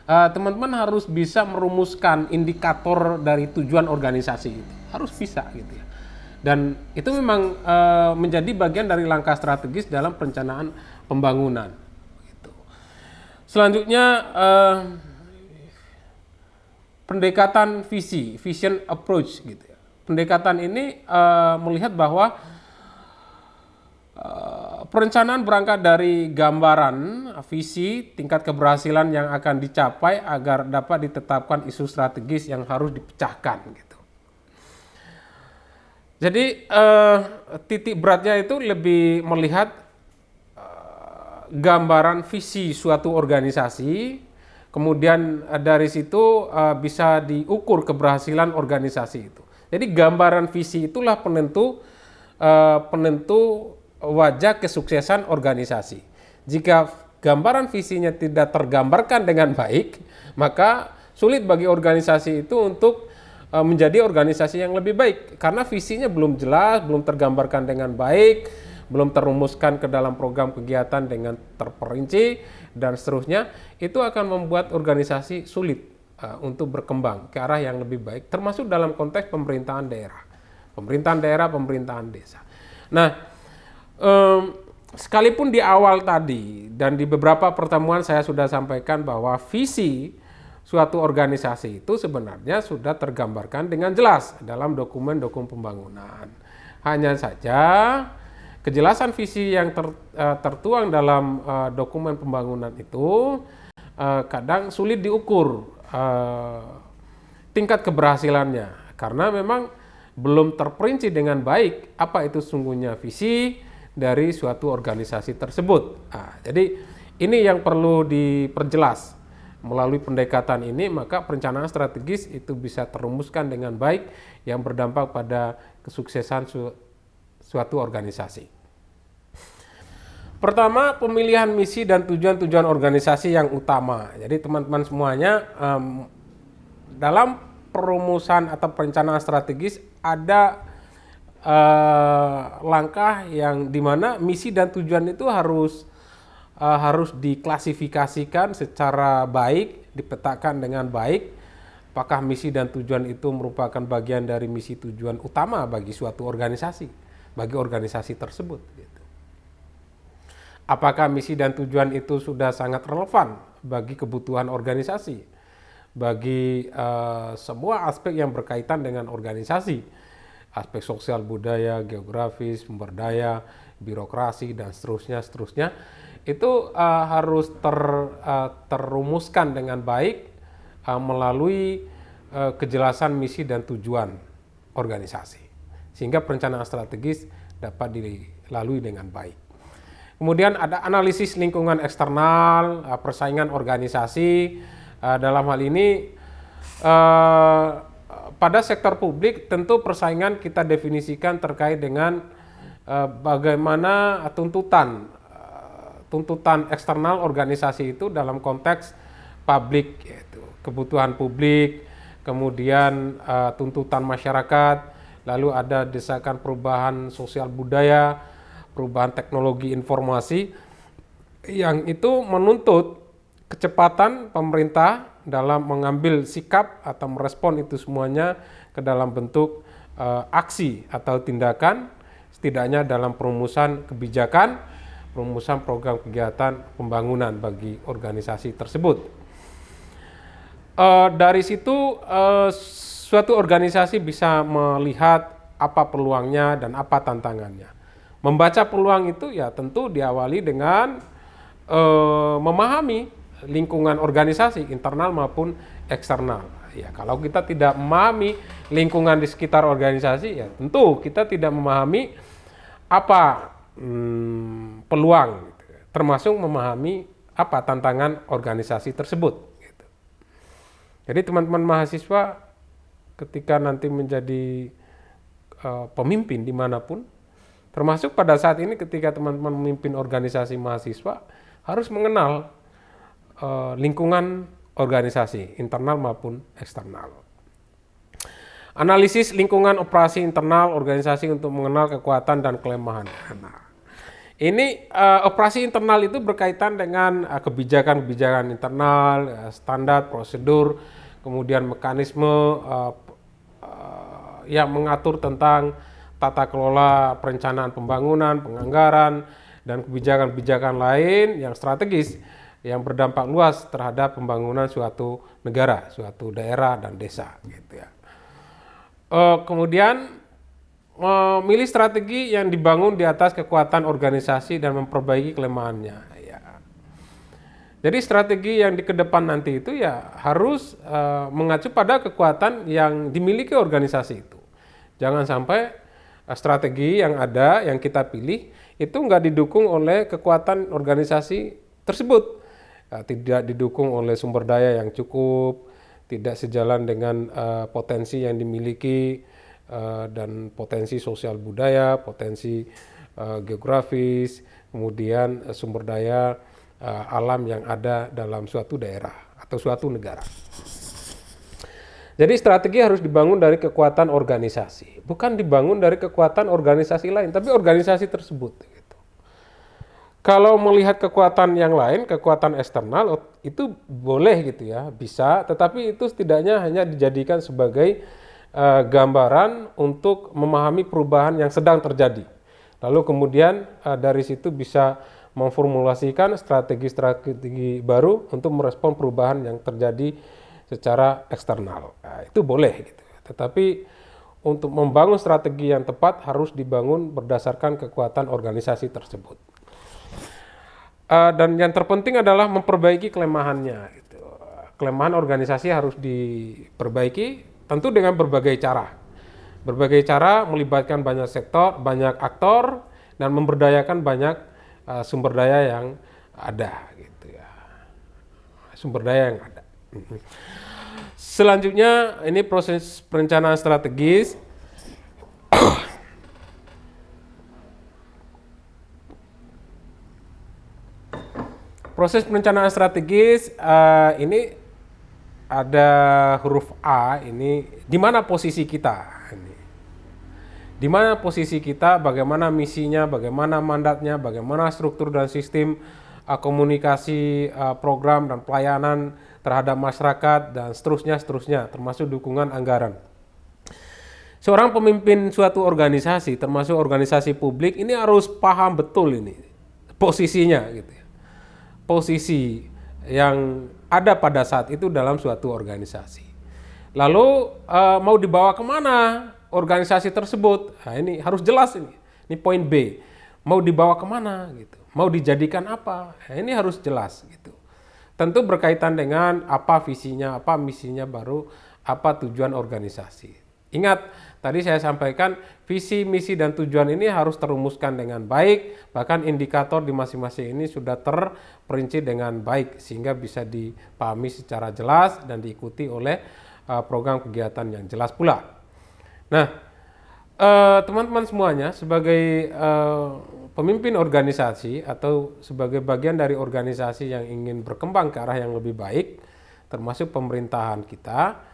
A: Teman-teman harus bisa merumuskan indikator dari tujuan organisasi itu, harus bisa gitu ya. Dan itu memang menjadi bagian dari langkah strategis dalam perencanaan pembangunan. Gitu. Selanjutnya pendekatan visi, vision approach gitu ya. Pendekatan ini melihat bahwa perencanaan berangkat dari gambaran visi tingkat keberhasilan yang akan dicapai agar dapat ditetapkan isu strategis yang harus dipecahkan gitu. Jadi titik beratnya itu lebih melihat gambaran visi suatu organisasi, kemudian dari situ bisa diukur keberhasilan organisasi itu. Jadi gambaran visi itulah penentu wajah kesuksesan organisasi. Jika gambaran visinya tidak tergambarkan dengan baik, maka sulit bagi organisasi itu untuk menjadi organisasi yang lebih baik. Karena visinya belum jelas, belum tergambarkan dengan baik, belum terumuskan ke dalam program kegiatan dengan terperinci, dan seterusnya, itu akan membuat organisasi sulit untuk berkembang ke arah yang lebih baik, termasuk dalam konteks pemerintahan daerah, pemerintahan desa. Nah, sekalipun di awal tadi dan di beberapa pertemuan saya sudah sampaikan bahwa visi suatu organisasi itu sebenarnya sudah tergambarkan dengan jelas dalam dokumen-dokumen pembangunan. Hanya saja kejelasan visi yang tertuang dalam dokumen pembangunan itu kadang sulit diukur tingkat keberhasilannya, karena memang belum terperinci dengan baik apa itu sungguhnya visi dari suatu organisasi tersebut. Nah, jadi ini yang perlu diperjelas. Melalui pendekatan ini, maka perencanaan strategis itu bisa terumuskan dengan baik yang berdampak pada kesuksesan suatu organisasi. Pertama, pemilihan misi dan tujuan-tujuan organisasi yang utama. Jadi teman-teman semuanya, dalam perumusan atau perencanaan strategis ada langkah yang dimana misi dan tujuan itu harus diklasifikasikan secara baik, dipetakan dengan baik. Apakah misi dan tujuan itu merupakan bagian dari misi tujuan utama bagi suatu organisasi, bagi organisasi tersebut. Gitu. Apakah misi dan tujuan itu sudah sangat relevan bagi kebutuhan organisasi, bagi semua aspek yang berkaitan dengan organisasi. Aspek sosial, budaya, geografis, sumber daya, birokrasi, dan seterusnya, itu harus terumuskan dengan baik melalui kejelasan misi dan tujuan organisasi, sehingga perencanaan strategis dapat dilalui dengan baik. Kemudian ada analisis lingkungan eksternal, persaingan organisasi. Dalam hal ini pada sektor publik tentu persaingan kita definisikan terkait dengan bagaimana tuntutan eksternal organisasi itu dalam konteks publik, yaitu kebutuhan publik, kemudian tuntutan masyarakat, lalu ada desakan perubahan sosial budaya, perubahan teknologi informasi, yang itu menuntut kecepatan pemerintah dalam mengambil sikap atau merespon itu semuanya ke dalam bentuk aksi atau tindakan, setidaknya dalam perumusan kebijakan, perumusan program kegiatan pembangunan bagi organisasi tersebut. Dari situ suatu organisasi bisa melihat apa peluangnya dan apa tantangannya. Membaca peluang itu ya tentu diawali dengan memahami lingkungan organisasi internal maupun eksternal. Ya, kalau kita tidak memahami lingkungan di sekitar organisasi, ya tentu kita tidak memahami apa peluang, termasuk memahami apa tantangan organisasi tersebut. Gitu. Jadi teman-teman mahasiswa ketika nanti menjadi pemimpin dimanapun, termasuk pada saat ini ketika teman-teman memimpin organisasi mahasiswa, harus mengenal lingkungan organisasi, internal maupun eksternal. Analisis lingkungan operasi internal organisasi untuk mengenal kekuatan dan kelemahan. Nah, ini operasi internal itu berkaitan dengan kebijakan-kebijakan internal, standar, prosedur, kemudian mekanisme yang mengatur tentang tata kelola perencanaan pembangunan, penganggaran, dan kebijakan-kebijakan lain yang strategis yang berdampak luas terhadap pembangunan suatu negara, suatu daerah dan desa, gitu ya. Kemudian memilih strategi yang dibangun di atas kekuatan organisasi dan memperbaiki kelemahannya. Ya. Jadi strategi yang di kedepan nanti itu ya harus mengacu pada kekuatan yang dimiliki organisasi itu. Jangan sampai strategi yang ada, yang kita pilih, itu nggak didukung oleh kekuatan organisasi tersebut. Tidak didukung oleh sumber daya yang cukup, tidak sejalan dengan potensi yang dimiliki, dan potensi sosial budaya, potensi geografis, kemudian sumber daya alam yang ada dalam suatu daerah atau suatu negara. Jadi strategi harus dibangun dari kekuatan organisasi, bukan dibangun dari kekuatan organisasi lain, tapi organisasi tersebut. Gitu. Kalau melihat kekuatan yang lain, kekuatan eksternal itu boleh gitu ya, bisa, tetapi itu setidaknya hanya dijadikan sebagai gambaran untuk memahami perubahan yang sedang terjadi. Lalu kemudian dari situ bisa memformulasikan strategi-strategi baru untuk merespon perubahan yang terjadi secara eksternal. Nah, itu boleh gitu. Tetapi untuk membangun strategi yang tepat harus dibangun berdasarkan kekuatan organisasi tersebut. Dan yang terpenting adalah memperbaiki kelemahannya. Gitu. Kelemahan organisasi harus diperbaiki, tentu dengan berbagai cara. Berbagai cara melibatkan banyak sektor, banyak aktor, dan memberdayakan banyak sumber daya yang ada. Gitu ya. Sumber daya yang ada. Selanjutnya ini proses perencanaan strategis. Proses perencanaan strategis ini ada huruf A, ini di mana posisi kita. Di mana posisi kita, bagaimana misinya, bagaimana mandatnya, bagaimana struktur dan sistem komunikasi program dan pelayanan terhadap masyarakat dan seterusnya, termasuk dukungan anggaran. Seorang pemimpin suatu organisasi, termasuk organisasi publik, ini harus paham betul ini posisinya, gitu ya. Posisi yang ada pada saat itu dalam suatu organisasi. Lalu mau dibawa kemana organisasi tersebut? Nah, ini harus jelas ini. Ini poin B. Mau dibawa kemana gitu? Mau dijadikan apa? Nah, ini harus jelas gitu. Tentu berkaitan dengan apa visinya, apa misinya, baru apa tujuan organisasi. Ingat, tadi saya sampaikan visi, misi, dan tujuan ini harus terumuskan dengan baik, bahkan indikator di masing-masing ini sudah terperinci dengan baik, sehingga bisa dipahami secara jelas dan diikuti oleh program kegiatan yang jelas pula. Nah, teman-teman semuanya sebagai pemimpin organisasi atau sebagai bagian dari organisasi yang ingin berkembang ke arah yang lebih baik, termasuk pemerintahan kita,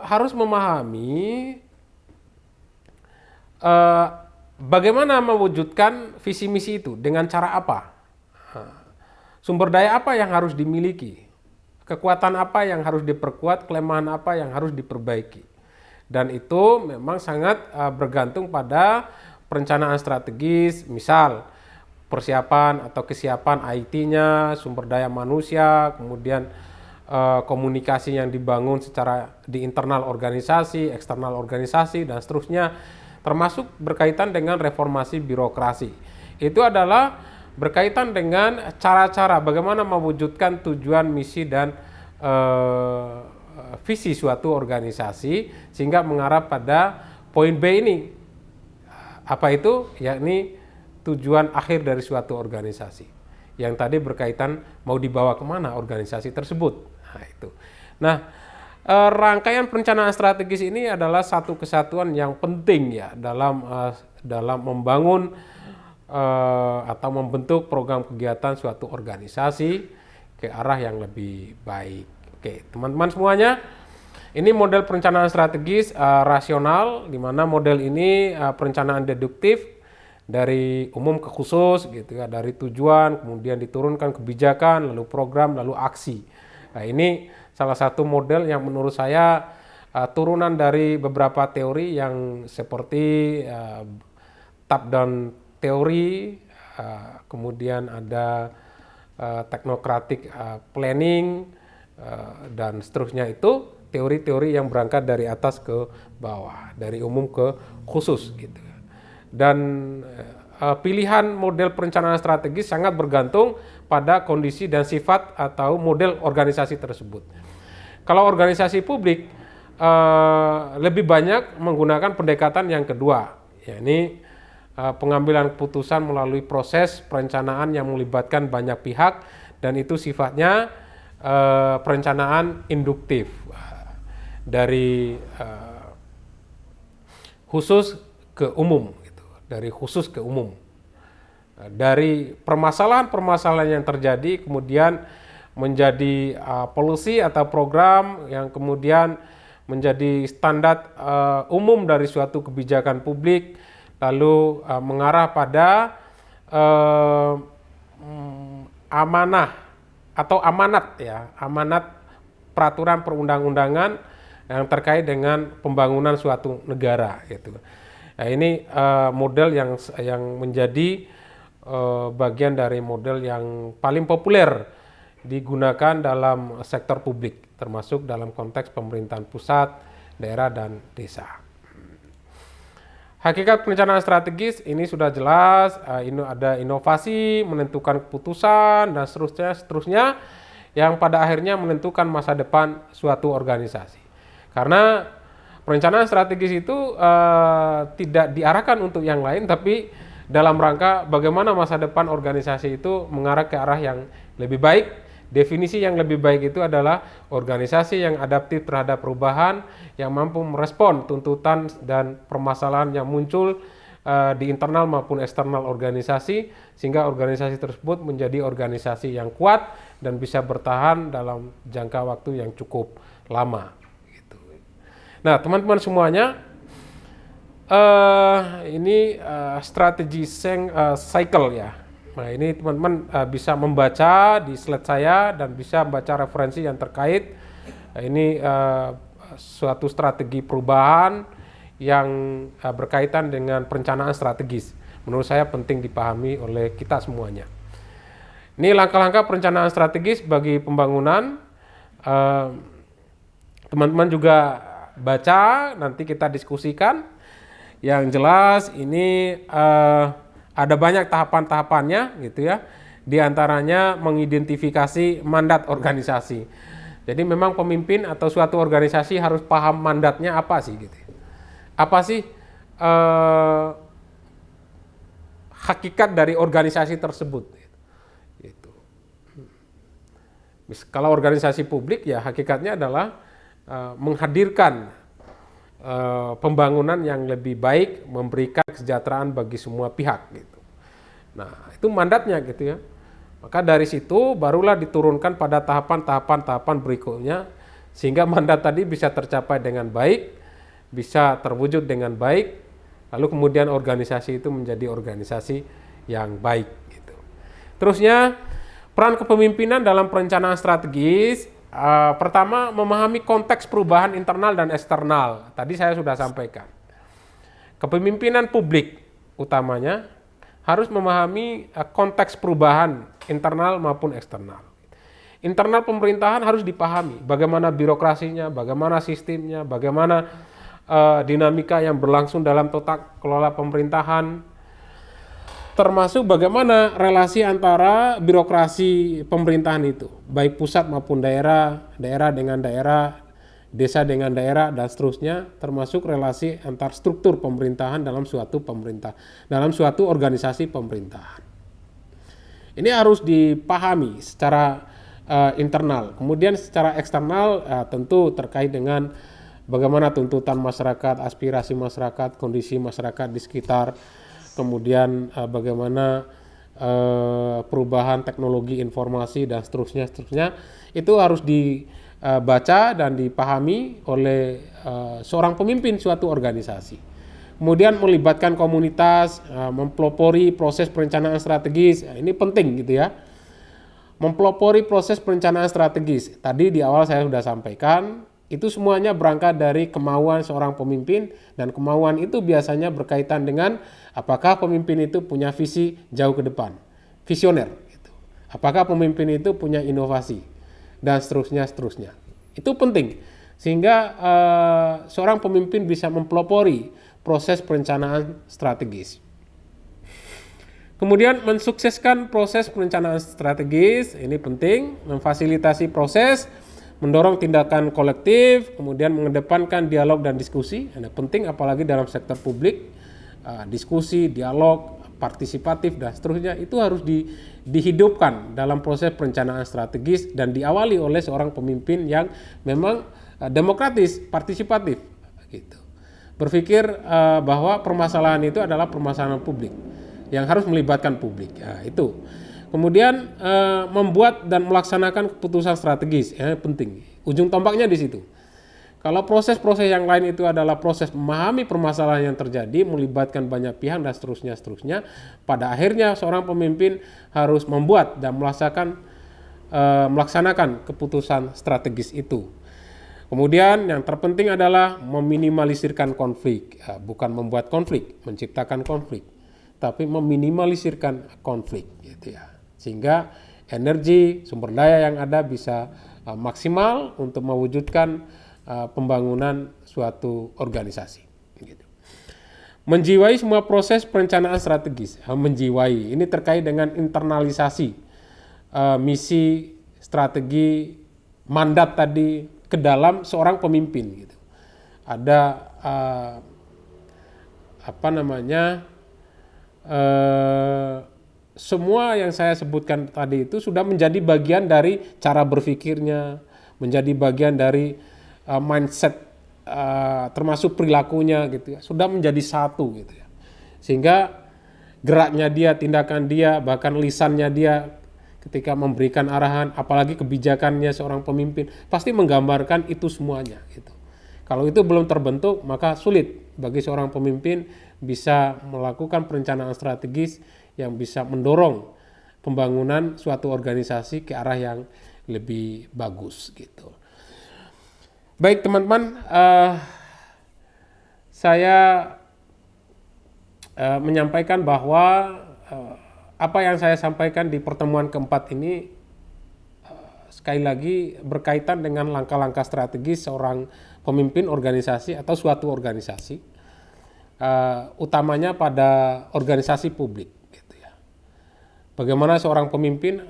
A: harus memahami bagaimana mewujudkan visi misi itu, dengan cara apa, sumber daya apa yang harus dimiliki, kekuatan apa yang harus diperkuat, kelemahan apa yang harus diperbaiki. Dan itu memang sangat bergantung pada perencanaan strategis, misal persiapan atau kesiapan IT-nya, sumber daya manusia, kemudian komunikasi yang dibangun secara di internal organisasi, eksternal organisasi, dan seterusnya, termasuk berkaitan dengan reformasi birokrasi. Itu adalah berkaitan dengan cara-cara bagaimana mewujudkan tujuan, misi, dan visi suatu organisasi sehingga mengarah pada poin B ini. Apa itu? Yakni tujuan akhir dari suatu organisasi. Yang tadi berkaitan mau dibawa kemana organisasi tersebut. Nah, itu. Nah, rangkaian perencanaan strategis ini adalah satu kesatuan yang penting ya dalam membangun atau membentuk program kegiatan suatu organisasi ke arah yang lebih baik. Oke, teman-teman semuanya, ini model perencanaan strategis rasional, di mana model ini perencanaan deduktif dari umum ke khusus gitu ya, dari tujuan kemudian diturunkan kebijakan, lalu program, lalu aksi. Nah, ini salah satu model yang menurut saya turunan dari beberapa teori yang seperti top down teori, kemudian ada technocratic planning, dan seterusnya. Itu teori-teori yang berangkat dari atas ke bawah, dari umum ke khusus gitu. Dan pilihan model perencanaan strategis sangat bergantung pada kondisi dan sifat atau model organisasi tersebut. Kalau organisasi publik lebih banyak menggunakan pendekatan yang kedua, yakni pengambilan keputusan melalui proses perencanaan yang melibatkan banyak pihak, dan itu sifatnya perencanaan induktif, dari khusus ke umum. Dari khusus ke umum, dari permasalahan-permasalahan yang terjadi kemudian menjadi policy atau program yang kemudian menjadi standar umum dari suatu kebijakan publik, lalu mengarah pada amanah atau amanat ya, amanat peraturan perundang-undangan yang terkait dengan pembangunan suatu negara gitu. Nah, ini model yang menjadi bagian dari model yang paling populer digunakan dalam sektor publik, termasuk dalam konteks pemerintahan pusat, daerah, dan desa. Hakikat perencanaan strategis ini sudah jelas, ada inovasi, menentukan keputusan, dan seterusnya yang pada akhirnya menentukan masa depan suatu organisasi. Karena perencanaan strategis itu tidak diarahkan untuk yang lain, tapi dalam rangka bagaimana masa depan organisasi itu mengarah ke arah yang lebih baik. Definisi yang lebih baik itu adalah organisasi yang adaptif terhadap perubahan, yang mampu merespon tuntutan dan permasalahan yang muncul di internal maupun eksternal organisasi, sehingga organisasi tersebut menjadi organisasi yang kuat dan bisa bertahan dalam jangka waktu yang cukup lama. Nah, teman-teman semuanya, ini strategi cycle ya. Nah, ini teman-teman bisa membaca di slide saya dan bisa membaca referensi yang terkait. Ini suatu strategi perubahan yang berkaitan dengan perencanaan strategis. Menurut saya penting dipahami oleh kita semuanya. Ini langkah-langkah perencanaan strategis bagi pembangunan. Teman-teman juga baca, nanti kita diskusikan. Yang jelas ini ada banyak tahapan-tahapannya gitu ya. Di antaranya mengidentifikasi mandat organisasi. Jadi memang pemimpin atau suatu organisasi harus paham mandatnya apa sih gitu. Apa sih hakikat dari organisasi tersebut gitu. Kalau organisasi publik ya hakikatnya adalah menghadirkan pembangunan yang lebih baik, memberikan kesejahteraan bagi semua pihak gitu. Nah, itu mandatnya gitu ya. Maka dari situ barulah diturunkan pada tahapan berikutnya, sehingga mandat tadi bisa tercapai dengan baik, bisa terwujud dengan baik, lalu kemudian organisasi itu menjadi organisasi yang baik gitu. Terusnya, peran kepemimpinan dalam perencanaan strategis. Pertama, memahami konteks perubahan internal dan eksternal. Tadi saya sudah sampaikan. Kepemimpinan publik utamanya harus memahami konteks perubahan internal maupun eksternal. Internal pemerintahan harus dipahami bagaimana birokrasinya, bagaimana sistemnya, bagaimana dinamika yang berlangsung dalam tata kelola pemerintahan, termasuk bagaimana relasi antara birokrasi pemerintahan itu, baik pusat maupun daerah, daerah dengan daerah, desa dengan daerah, dan seterusnya, termasuk relasi antar struktur pemerintahan dalam suatu organisasi pemerintahan. Ini harus dipahami secara internal. Kemudian secara eksternal tentu terkait dengan bagaimana tuntutan masyarakat, aspirasi masyarakat, kondisi masyarakat di sekitar, kemudian bagaimana perubahan teknologi informasi dan seterusnya itu harus dibaca dan dipahami oleh seorang pemimpin suatu organisasi. Kemudian melibatkan komunitas, mempelopori proses perencanaan strategis, ini penting gitu ya. Mempelopori proses perencanaan strategis. Tadi di awal saya sudah sampaikan, itu semuanya berangkat dari kemauan seorang pemimpin, dan kemauan itu biasanya berkaitan dengan apakah pemimpin itu punya visi jauh ke depan, visioner. Gitu. Apakah pemimpin itu punya inovasi, dan seterusnya. Itu penting, sehingga seorang pemimpin bisa mempelopori proses perencanaan strategis. Kemudian mensukseskan proses perencanaan strategis, ini penting, memfasilitasi proses, mendorong tindakan kolektif, kemudian mengedepankan dialog dan diskusi, ini penting apalagi dalam sektor publik, diskusi, dialog, partisipatif dan seterusnya itu harus dihidupkan dalam proses perencanaan strategis dan diawali oleh seorang pemimpin yang memang demokratis, partisipatif, gitu. Berpikir bahwa permasalahan itu adalah permasalahan publik yang harus melibatkan publik. Ya, itu. Kemudian membuat dan melaksanakan keputusan strategis, penting. Ujung tombaknya di situ. Kalau proses-proses yang lain itu adalah proses memahami permasalahan yang terjadi, melibatkan banyak pihak dan seterusnya. Pada akhirnya seorang pemimpin harus membuat dan melaksanakan keputusan strategis itu. Kemudian yang terpenting adalah meminimalisirkan konflik, bukan membuat konflik, menciptakan konflik, tapi meminimalisirkan konflik, gitu ya. Sehingga energi, sumber daya yang ada bisa maksimal untuk mewujudkan pembangunan suatu organisasi. Gitu. Menjiwai semua proses perencanaan strategis, menjiwai, ini terkait dengan internalisasi misi, strategi, mandat tadi ke dalam seorang pemimpin. Gitu. Ada semua yang saya sebutkan tadi itu sudah menjadi bagian dari cara berpikirnya, menjadi bagian dari mindset, termasuk perilakunya, gitu ya, sudah menjadi satu, gitu ya. Sehingga geraknya dia, tindakan dia, bahkan lisannya dia ketika memberikan arahan, apalagi kebijakannya seorang pemimpin pasti menggambarkan itu semuanya, gitu. Kalau itu belum terbentuk, maka sulit bagi seorang pemimpin bisa melakukan perencanaan strategis yang bisa mendorong pembangunan suatu organisasi ke arah yang lebih bagus, gitu. Baik teman-teman, saya menyampaikan bahwa apa yang saya sampaikan di pertemuan keempat ini sekali lagi berkaitan dengan langkah-langkah strategis seorang pemimpin organisasi atau suatu organisasi, utamanya pada organisasi publik, gitu ya. Bagaimana seorang pemimpin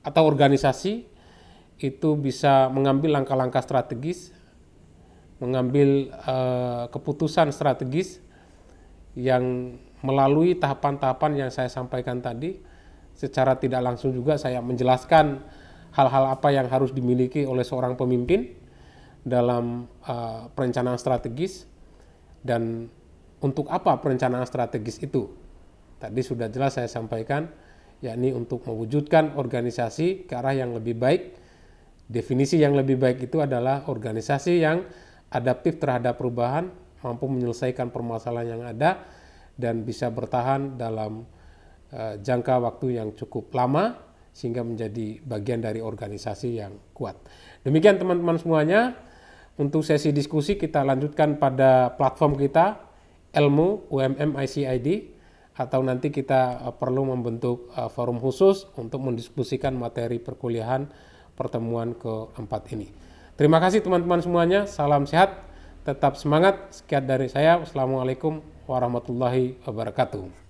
A: atau organisasi itu bisa mengambil langkah-langkah strategis, mengambil keputusan strategis yang melalui tahapan-tahapan yang saya sampaikan tadi. Secara tidak langsung juga saya menjelaskan hal-hal apa yang harus dimiliki oleh seorang pemimpin dalam perencanaan strategis dan untuk apa perencanaan strategis itu. Tadi sudah jelas saya sampaikan, yakni untuk mewujudkan organisasi ke arah yang lebih baik. Definisi yang lebih baik itu adalah organisasi yang adaptif terhadap perubahan, mampu menyelesaikan permasalahan yang ada, dan bisa bertahan dalam jangka waktu yang cukup lama sehingga menjadi bagian dari organisasi yang kuat. Demikian teman-teman semuanya, untuk sesi diskusi kita lanjutkan pada platform kita Ilmu UMM ICID, atau nanti kita perlu membentuk forum khusus untuk mendiskusikan materi perkuliahan pertemuan keempat ini. Terima kasih teman-teman semuanya, salam sehat, tetap semangat. Sekian dari saya, wassalamualaikum warahmatullahi wabarakatuh.